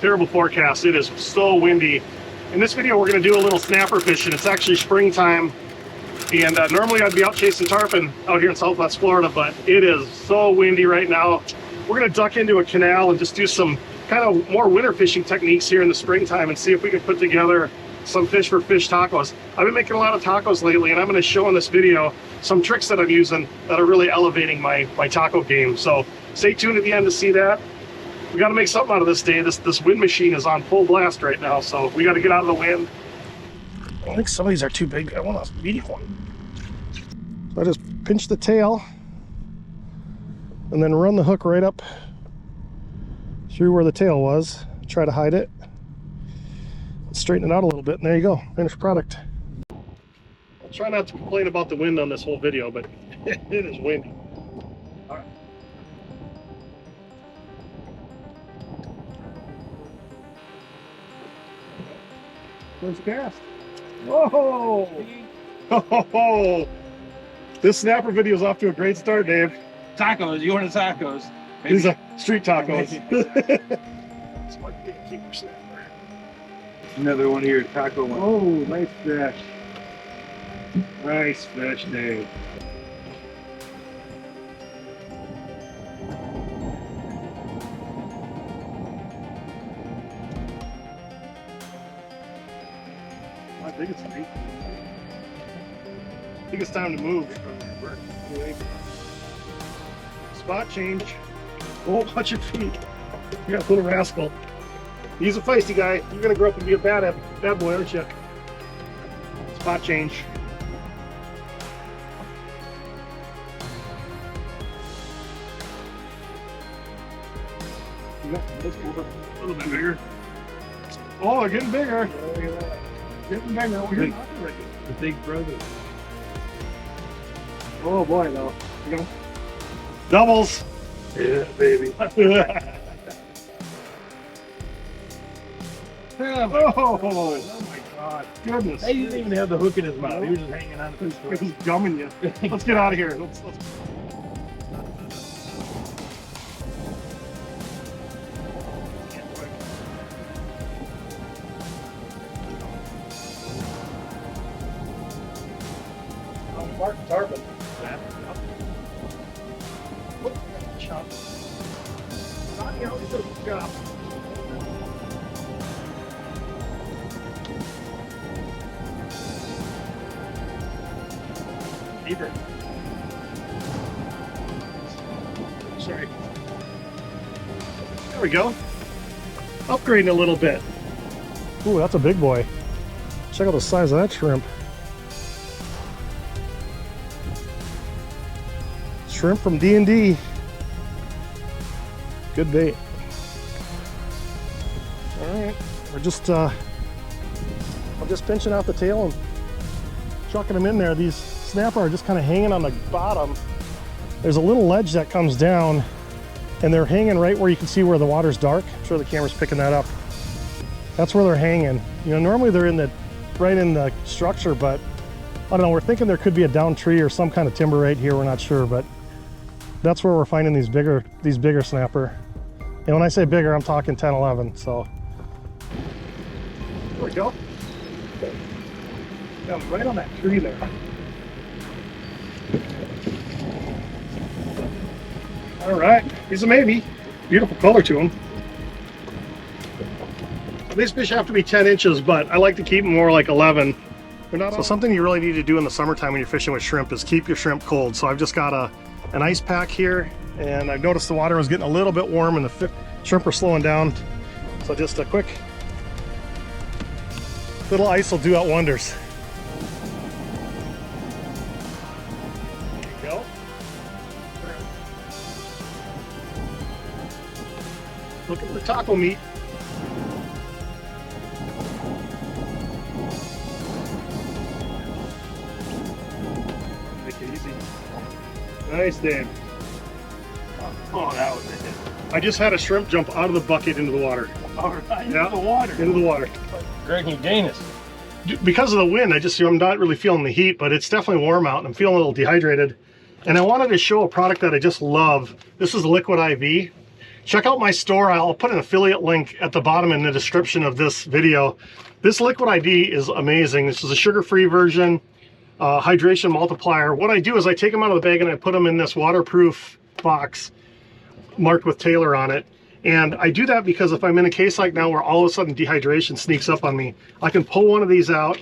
terrible forecast. It is so windy. In this video, we're going to do a little snapper fishing. It's actually springtime, and normally I'd be out chasing tarpon out here in Southwest Florida, but it is so windy right now. We're going to duck into a canal and just do some kind of more winter fishing techniques here in the springtime and see if we can put together some fish for fish tacos. I've been making a lot of tacos lately, and I'm going to show in this video some tricks that I'm using that are really elevating my taco game. So stay tuned at the end to see that. We got to make something out of this day. This wind machine is on full blast right now, so we got to get out of the wind. I think some of these are too big. I want a medium one. So I just pinch the tail and then run the hook right up through where the tail was. Try to hide it. Straighten it out a little bit, and there you go. Finished product. I'll try not to complain about the wind on this whole video, but it is windy. All right. Where's the cast? Whoa! Oh, this snapper video is off to a great start, Dave. Tacos, you want the tacos? Maybe. These are street tacos. Smart gatekeeper snapper. Another one of your taco ones. Oh, nice fish. Nice fish, Dave. I think it's neat. I think it's time to move. Spot change. Oh, watch your feet. You got a little rascal. He's a feisty guy. You're gonna grow up and be a bad boy, aren't you? Spot change. A little bit bigger. Oh, they're getting bigger. Getting bigger. We're getting the big brother. Oh boy, though. You go. Doubles. Yeah, baby. Oh my God! Goodness! He didn't even have the hook in his mouth. He was just hanging on to his hook. He's gumming you. Let's get out of here. Let's... Mark Tarpon. Chop. Chop. Sorry. There we go. Upgrading a little bit. Ooh, that's a big boy. Check out the size of that shrimp. Shrimp from D&D. Good bait. All right, we're just I'm just pinching out the tail and chucking them in there. These snapper are just kind of hanging on the bottom. There's a little ledge that comes down, and they're hanging right where you can see where the water's dark. I'm sure the camera's picking that up. That's where they're hanging. You know, normally they're right in the structure, but I don't know, we're thinking there could be a down tree or some kind of timber right here. We're not sure, but that's where we're finding these bigger snapper. And when I say bigger, I'm talking 10, 11, so. There we go. Got right on that tree there. All right, he's a maybe. Beautiful color to him. These fish have to be 10 inches, but I like to keep them more like 11. So something you really need to do in the summertime when you're fishing with shrimp is keep your shrimp cold. So I've just got an ice pack here, and I've noticed the water was getting a little bit warm and the shrimp are slowing down. So just a quick little ice will do out wonders. There you go. Looking for taco meat. Make it easy. Nice, Dan. Oh, that was it. I just had a shrimp jump out of the bucket into the water. All right, into the water. Into the water. Greg Louganis. Because of the wind, I'm not really feeling the heat, but it's definitely warm out and I'm feeling a little dehydrated. And I wanted to show a product that I just love. This is Liquid IV. check out my store. I'll put an affiliate link at the bottom in the description of this video. This Liquid ID is amazing. This is a sugar-free version, hydration multiplier. What I do is I take them out of the bag and I put them in this waterproof box marked with Taylor on it. And I do that because if I'm in a case like now where all of a sudden dehydration sneaks up on me, I can pull one of these out,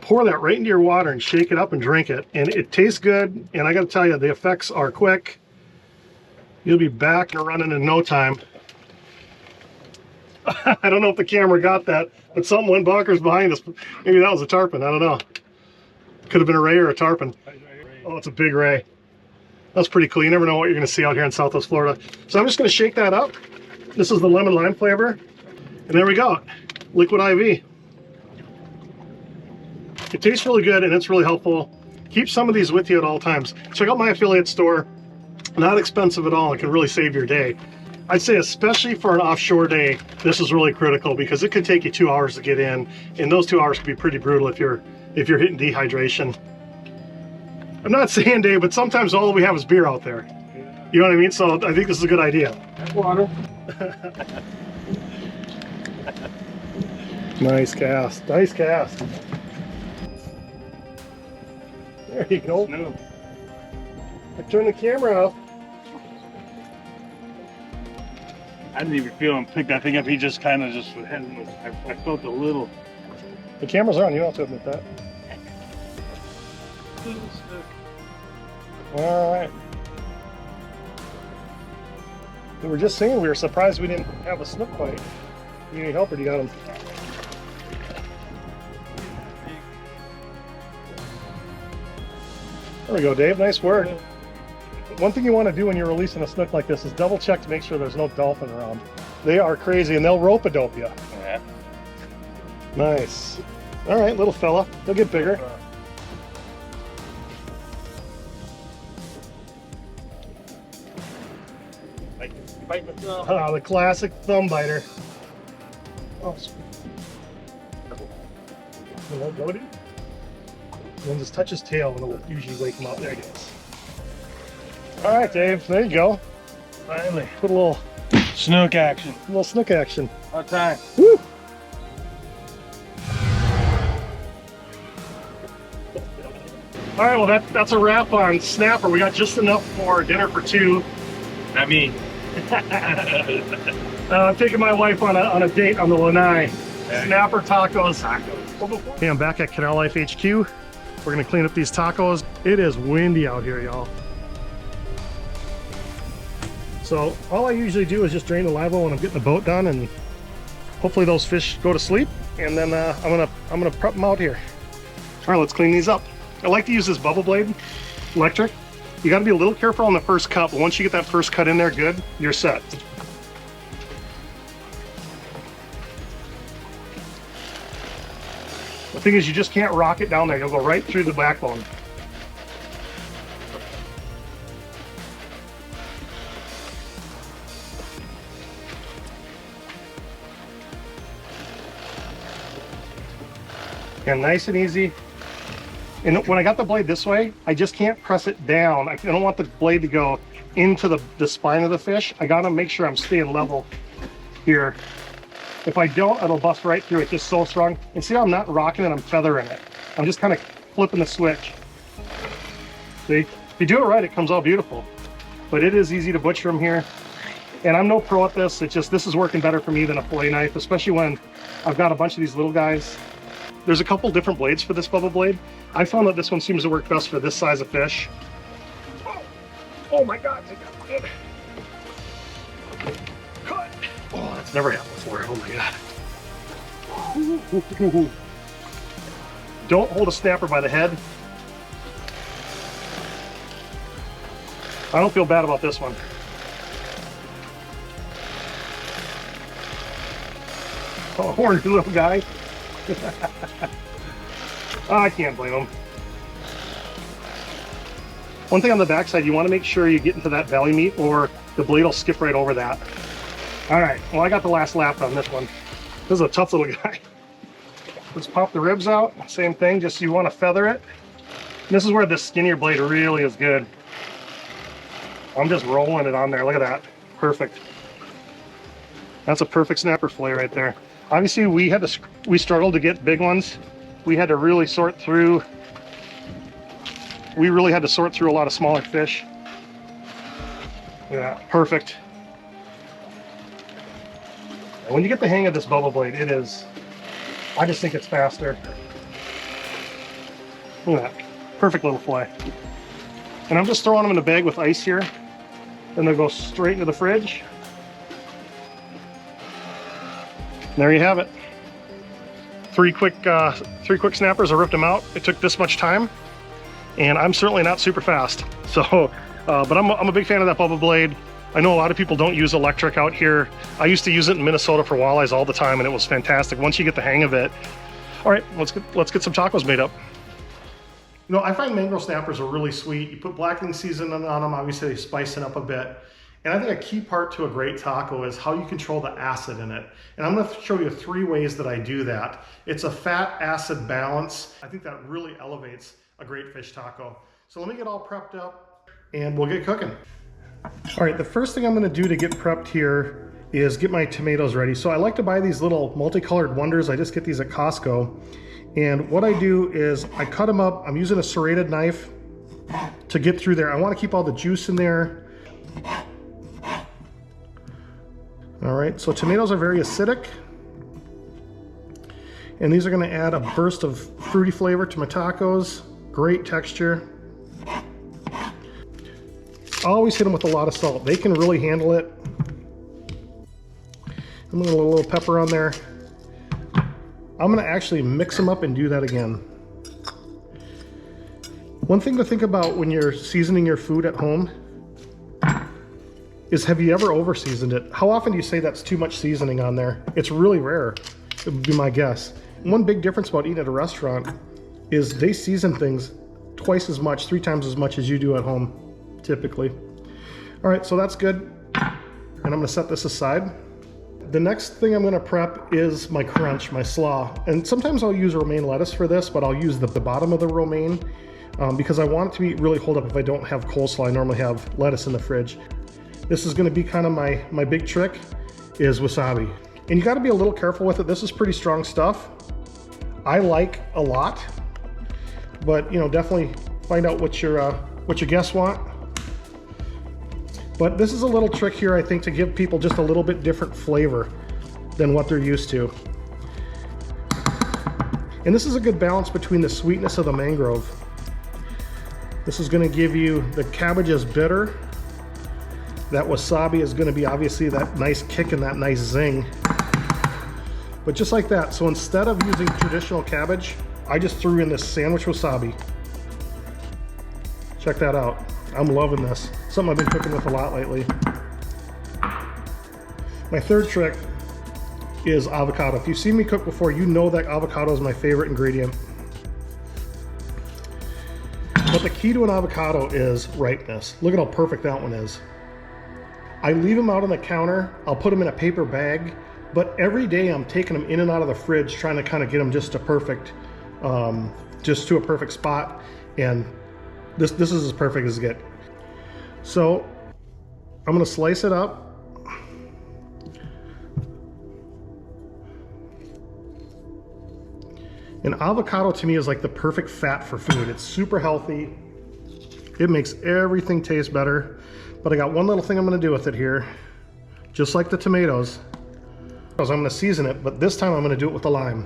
pour that right into your water and shake it up and drink it. And it tastes good. And I got to tell you, the effects are quick. You'll be back and running in no time. I don't know if the camera got that, but something went bonkers behind us. Maybe that was a tarpon. I don't know. Could have been a ray or a tarpon. Oh, it's a big ray. That's pretty cool. You never know what you're going to see out here in Southwest Florida. So I'm just going to shake that up. This is the lemon lime flavor. And there we go. Liquid IV. It tastes really good and it's really helpful. Keep some of these with you at all times. Check out my affiliate store. Not expensive at all. It can really save your day. I'd say especially for an offshore day, this is really critical because it could take you 2 hours to get in. And those 2 hours can be pretty brutal if you're hitting dehydration. I'm not saying, Dave, but sometimes all we have is beer out there. You know what I mean? So I think this is a good idea. Water. Nice cast. Nice cast. There you go. Snoop. I turned the camera off. I didn't even feel him pick that thing up. He just kind of just was. I felt a little. The camera's on. You don't have to admit that. All right. We were just saying we were surprised we didn't have a snook bite. You need help or do you got him? There we go, Dave. Nice work. One thing you want to do when you're releasing a snook like this is double check to make sure there's no dolphin around. They are crazy and they'll rope-a-dope you. Yeah. Nice. All right, little fella. They'll get bigger. Bite myself. Ah, the classic thumb biter. Oh, go, dude. And then just touch his tail and it'll usually wake him up. There he goes. All right, Dave. There you go. Finally. Put a little Snook action. snook action. What time? Woo! All right, well that's a wrap on snapper. We got just enough for dinner for two. Not me. I'm taking my wife on a date on the Lanai. Snapper tacos. Okay, I'm back at Canal Life HQ. We're gonna clean up these tacos. It is windy out here, y'all. So all I usually do is just drain the live well when I'm getting the boat done, and hopefully those fish go to sleep. And then I'm gonna prep them out here. All right, let's clean these up. I like to use this Bubba Blade electric. You got to be a little careful on the first cut, but once you get that first cut in there good, you're set. The thing is, you just can't rock it down there. You'll go right through the backbone. And nice and easy. And when I got the blade this way, I just can't press it down. I don't want the blade to go into the spine of the fish. I gotta make sure I'm staying level here. If I don't, it'll bust right through. It's just so strong. And see how I'm not rocking it, I'm feathering it. I'm just kind of flipping the switch. See, if you do it right, it comes out beautiful. But it is easy to butcher them here. And I'm no pro at this. It's just, this is working better for me than a fillet knife, especially when I've got a bunch of these little guys. There's a couple different blades for this Bubba Blade. I found that this one seems to work best for this size of fish. Oh my God, I got it. Cut. Oh, that's never happened before. Oh my God. Don't hold a snapper by the head. I don't feel bad about this one. Oh, horny little guy. Oh, I can't blame him. One thing on the backside, you want to make sure you get into that belly meat or the blade will skip right over that. All right, well, I got the last lap on this one. This is a tough little guy. Let's pop the ribs out. Same thing, just you want to feather it. And this is where the skinnier blade really is good. I'm just rolling it on there. Look at that. Perfect. That's a perfect snapper fillet right there. Obviously, we struggled to get big ones. We had to really sort through. We really had to sort through a lot of smaller fish. Yeah, perfect. When you get the hang of this Bubba Blade, it is. I just think it's faster. Look at that. Perfect little fillet. And I'm just throwing them in a bag with ice here. Then they'll go straight into the fridge. And there you have it. Three quick snappers. I ripped them out. It took this much time, and I'm certainly not super fast. So, but I'm a big fan of that Bubba Blade. I know a lot of people don't use electric out here. I used to use it in Minnesota for walleyes all the time, and it was fantastic once you get the hang of it. All right, let's get some tacos made up. You know, I find mangrove snappers are really sweet. You put blackening seasoning on them, obviously they spice it up a bit. And I think a key part to a great taco is how you control the acid in it. And I'm gonna show you 3 ways that I do that. It's a fat acid balance. I think that really elevates a great fish taco. So let me get all prepped up and we'll get cooking. All right, the first thing I'm gonna do to get prepped here is get my tomatoes ready. So I like to buy these little multicolored wonders. I just get these at Costco. And what I do is I cut them up. I'm using a serrated knife to get through there. I wanna keep all the juice in there. All right, so tomatoes are very acidic. And these are gonna add a burst of fruity flavor to my tacos. Great texture. Always hit them with a lot of salt. They can really handle it. I'm gonna put a little pepper on there. I'm gonna actually mix them up and do that again. One thing to think about when you're seasoning your food at home is, have you ever over seasoned it? How often do you say that's too much seasoning on there? It's really rare, it would be my guess. One big difference about eating at a restaurant is they season things twice as much, 3 times as much as you do at home, typically. All right, so that's good. And I'm gonna set this aside. The next thing I'm gonna prep is my crunch, my slaw. And sometimes I'll use romaine lettuce for this, but I'll use the bottom of the romaine because I want it to really hold up if I don't have coleslaw. I normally have lettuce in the fridge. This is gonna be kind of my big trick, is wasabi. And you gotta be a little careful with it. This is pretty strong stuff. I like a lot, but you know, definitely find out what your guests want. But this is a little trick here, I think, to give people just a little bit different flavor than what they're used to. And this is a good balance between the sweetness of the mangrove. This is gonna give you, the cabbage is bitter. That wasabi is gonna be obviously that nice kick and that nice zing. But just like that, so instead of using traditional cabbage, I just threw in this sandwich wasabi. Check that out. I'm loving this. Something I've been cooking with a lot lately. My third trick is avocado. If you've seen me cook before, you know that avocado is my favorite ingredient. But the key to an avocado is ripeness. Look at how perfect that one is. I leave them out on the counter. I'll put them in a paper bag, but every day I'm taking them in and out of the fridge, trying to kind of get them just to a perfect spot. And this is as perfect as it gets. So I'm gonna slice it up. And avocado to me is like the perfect fat for food. It's super healthy. It makes everything taste better. But I got one little thing I'm gonna do with it here. Just like the tomatoes. I'm gonna season it, but this time I'm gonna do it with a lime.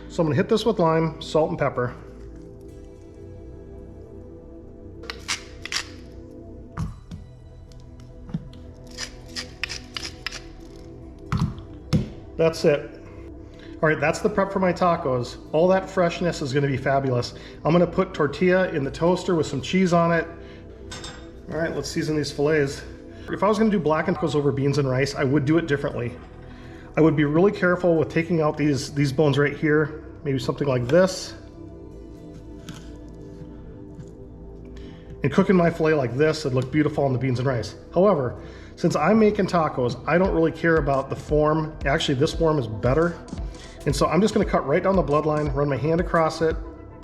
So I'm gonna hit this with lime, salt and pepper. That's it. All right, that's the prep for my tacos. All that freshness is gonna be fabulous. I'm gonna put tortilla in the toaster with some cheese on it. All right, let's season these fillets. If I was gonna do blackened tacos over beans and rice, I would do it differently. I would be really careful with taking out these bones right here, maybe something like this. And cooking my fillet like this, it'd look beautiful on the beans and rice. However, since I'm making tacos, I don't really care about the form. Actually, this form is better. And so I'm just gonna cut right down the bloodline, run my hand across it,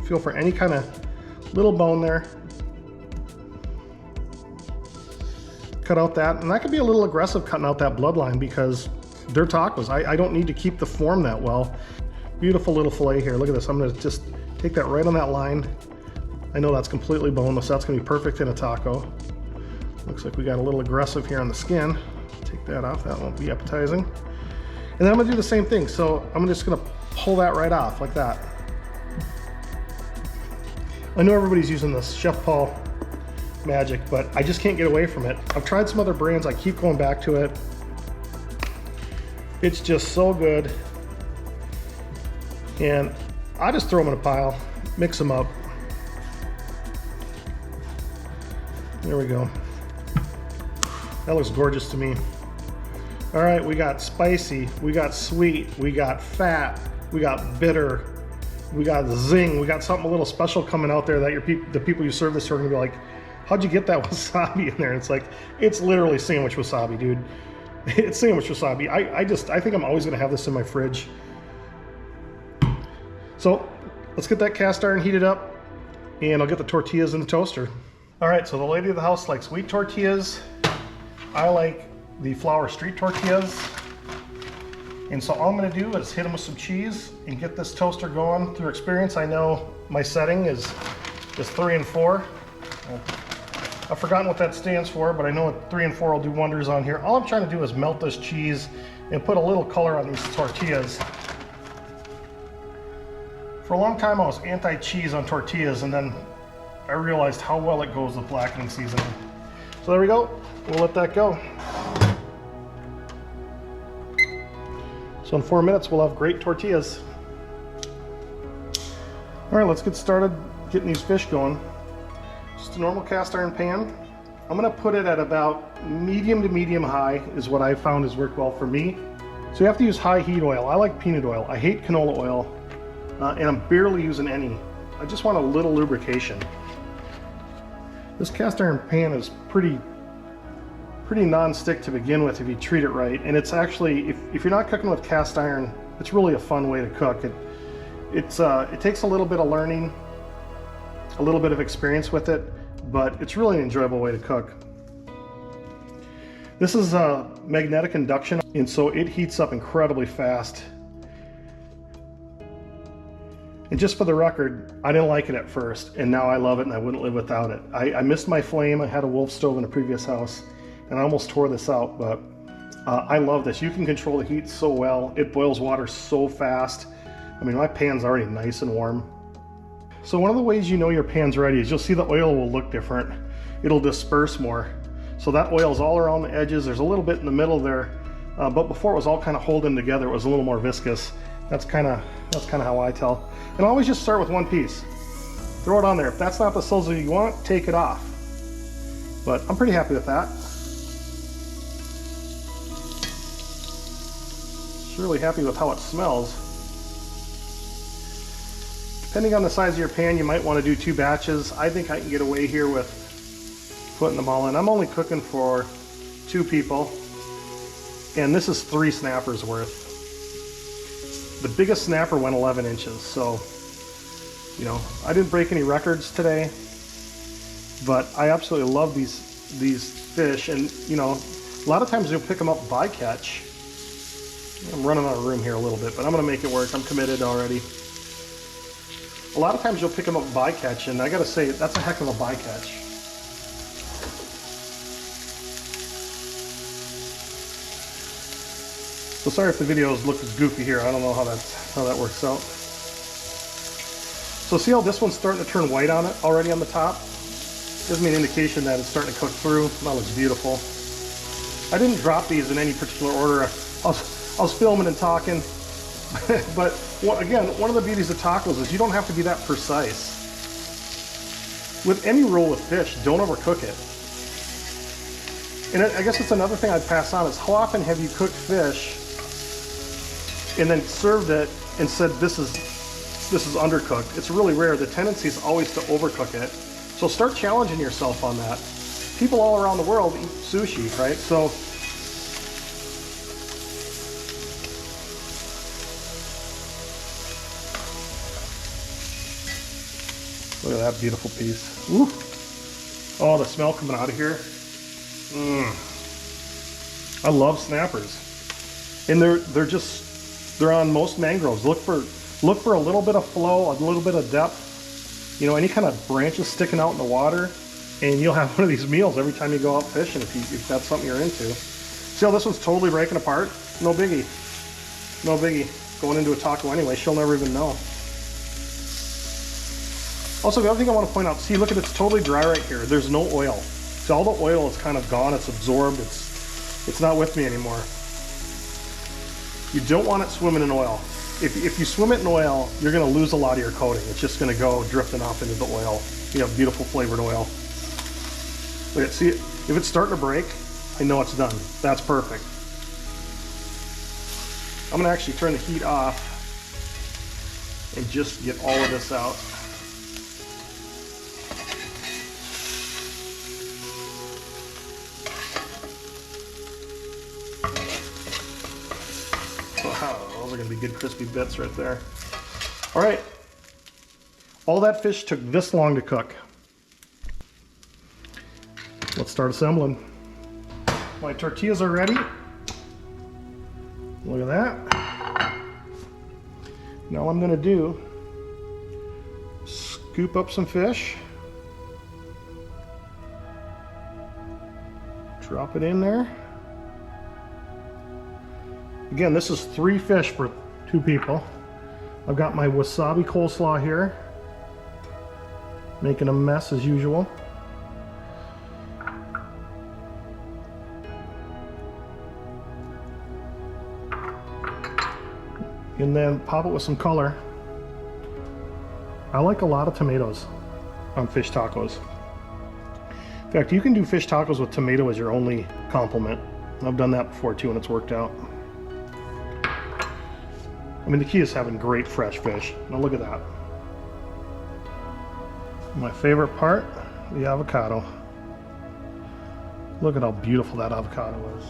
feel for any kind of Little bone there. Cut out that, and that could be a little aggressive cutting out that bloodline because they're tacos. I don't need to keep the form that well. Beautiful little fillet here. Look at this. I'm gonna just take that right on that line. I know that's completely boneless. That's gonna be perfect in a taco. Looks like we got a little aggressive here on the skin. Take that off, that won't be appetizing. And then I'm gonna do the same thing. So I'm just gonna pull that right off like that. I know everybody's using this Chef Paul magic, but I just can't get away from it. I've tried some other brands, I keep going back to it. It's just so good. And I just throw them in a pile, mix them up. There we go. That looks gorgeous to me. All right, we got spicy, we got sweet, we got fat, we got bitter, we got zing, we got something a little special coming out there that the people you serve this to are gonna be like, how'd you get that wasabi in there? And it's like, it's literally sandwich wasabi, dude. It's sandwich wasabi. I think I'm always gonna have this in my fridge. So let's get that cast iron heated up and I'll get the tortillas in the toaster. All right, so the lady of the house likes wheat tortillas. I like the flour street tortillas. And so all I'm gonna do is hit them with some cheese and get this toaster going. Through experience, I know my setting is 3 and 4. I've forgotten what that stands for, but I know 3 and 4 will do wonders on here. All I'm trying to do is melt this cheese and put a little color on these tortillas. For a long time, I was anti-cheese on tortillas, and then I realized how well it goes with blackening seasoning. So there we go. We'll let that go. So in 4 minutes, we'll have great tortillas. All right, let's get started getting these fish going. Just a normal cast iron pan. I'm gonna put it at about medium to medium high is what I found has worked well for me. So you have to use high heat oil. I like peanut oil. I hate canola oil, and I'm barely using any. I just want a little lubrication. This cast iron pan is pretty non-stick to begin with if you treat it right. And it's actually, if you're not cooking with cast iron, it's really a fun way to cook. It takes a little bit of learning, a little bit of experience with it, but it's really an enjoyable way to cook. This is a magnetic induction, and so it heats up incredibly fast. And just for the record, I didn't like it at first, and now I love it and I wouldn't live without it. I missed my flame. I had a Wolf stove in a previous house, and I almost tore this out, but I love this. You can control the heat so well. It boils water so fast. I mean, my pan's already nice and warm. So one of the ways you know your pan's ready is you'll see the oil will look different. It'll disperse more. So that oil's all around the edges. There's a little bit in the middle there, but before it was all kind of holding together. It was a little more viscous. That's kind of how I tell. And always just start with one piece. Throw it on there. If that's not the sizzle you want, take it off. But I'm pretty happy with that. Just really happy with how it smells. Depending on the size of your pan, you might want to do 2 batches. I think I can get away here with putting them all in. I'm only cooking for 2 people, and this is 3 snappers worth. The biggest snapper went 11 inches, so, you know, I didn't break any records today, but I absolutely love these fish. And, you know, a lot of times you'll pick them up bycatch. I'm running out of room here a little bit, but I'm gonna make it work. I'm committed already. A lot of times you'll pick them up bycatch, and I gotta say, that's a heck of a bycatch. So sorry if the videos look goofy here. I don't know how that works out. So see how this one's starting to turn white on it already on the top? Gives me an indication that it's starting to cook through. That looks beautiful. I didn't drop these in any particular order. I was filming and talking. But again, one of the beauties of tacos is you don't have to be that precise. With any roll with fish, don't overcook it. And I guess it's another thing I'd pass on is how often have you cooked fish and then served it and said this is undercooked? It's really rare. The tendency is always to overcook it. So start challenging yourself on that. People all around the world eat sushi, right? So Look at that beautiful piece. Ooh. Oh, the smell coming out of here. I love snappers. And they're on most mangroves. Look for a little bit of flow, a little bit of depth. You know, any kind of branches sticking out in the water, and you'll have one of these meals every time you go out fishing if that's something you're into. See how this one's totally breaking apart? No biggie. No biggie. Going into a taco anyway, she'll never even know. Also, the other thing I want to point out, see, look at it's totally dry right here. There's no oil. See, all the oil is kind of gone. It's absorbed. It's not with me anymore. You don't want it swimming in oil. If you swim it in oil, you're going to lose a lot of your coating. It's just going to go drifting off into the oil. You have beautiful flavored oil. Look at, see, if it's starting to break, I know it's done. That's perfect. I'm going to actually turn the heat off and just get all of this out. Wow, those are going to be good crispy bits right there. All right, all that fish took this long to cook. Let's start assembling. My tortillas are ready. Look at that. Now I'm going to do, scoop up some fish. Drop it in there. Again, this is 3 fish for 2 people. I've got my wasabi coleslaw here. Making a mess as usual. And then pop it with some color. I like a lot of tomatoes on fish tacos. In fact, you can do fish tacos with tomato as your only complement. I've done that before too, and it's worked out. I mean, the key is having great fresh fish. Now look at that. My favorite part, the avocado. Look at how beautiful that avocado is.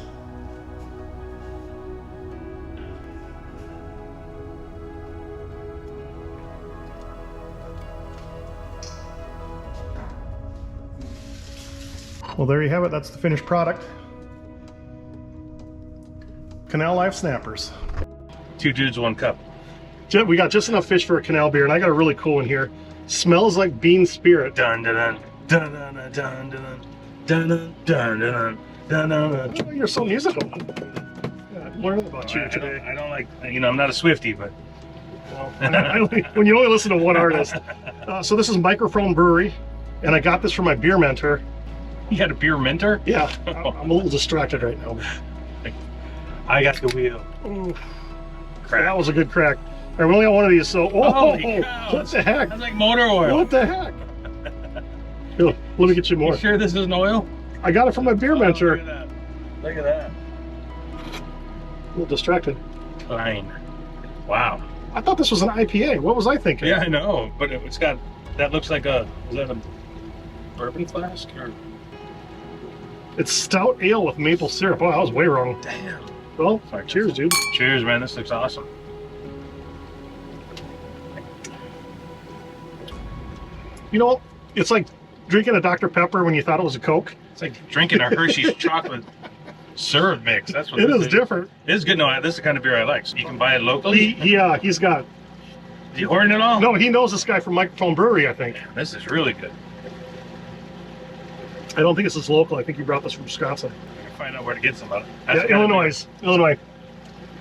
Well, there you have it. That's the finished product. Canal Life Snappers. 2 dudes, 1 cup. We got just enough fish for a canal beer, and I got a really cool one here. Smells like bean spirit. Dun dun dun dun dun dun dun dun dun dun dun dun dun. Oh, you're so musical. Yeah, I'm learning about you today. I don't like, you know, I'm not a Swiftie, but When you only listen to one artist. So this is Microphone Brewery, and I got this from my beer mentor. you had a beer mentor? Yeah, I'm a little distracted right now. I got the wheel. Ooh, Crack. that was a good crack. I only got one of these, so Holy cow, what the heck? That's like motor oil. What the heck? Here, let me get you more. You sure this isn't oil? I got it from my beer mentor. Look at that. Look at that. A little distracted. Fine. Wow. I thought this was an IPA. What was I thinking? Yeah, I know, but it's got, that looks like a, is that a bourbon flask or? It's stout ale with maple syrup. Oh, I was way wrong. Damn. Well, cheers, dude. Cheers, man. This looks awesome. You know, it's like drinking a Dr. Pepper when you thought it was a Coke. It's like drinking a Hershey's chocolate syrup mix. That's what It this is different. It is good. No, this is the kind of beer I like. So you can buy it locally. He's got. Is he hoarding it all? No, he knows this guy from Microphone Brewery, I think. This is really good. I don't think this is local. I think he brought this from Wisconsin. I can find out where to get some of it. Yeah, Illinois.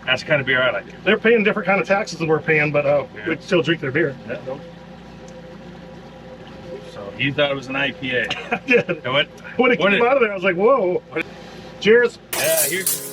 That's the kind of beer I like. They're paying different kind of taxes than we're paying, but we'd still drink their beer. Yeah, no. So you thought it was an IPA. I did. And what? When it came out of there, I was like, whoa. Cheers. Yeah, here's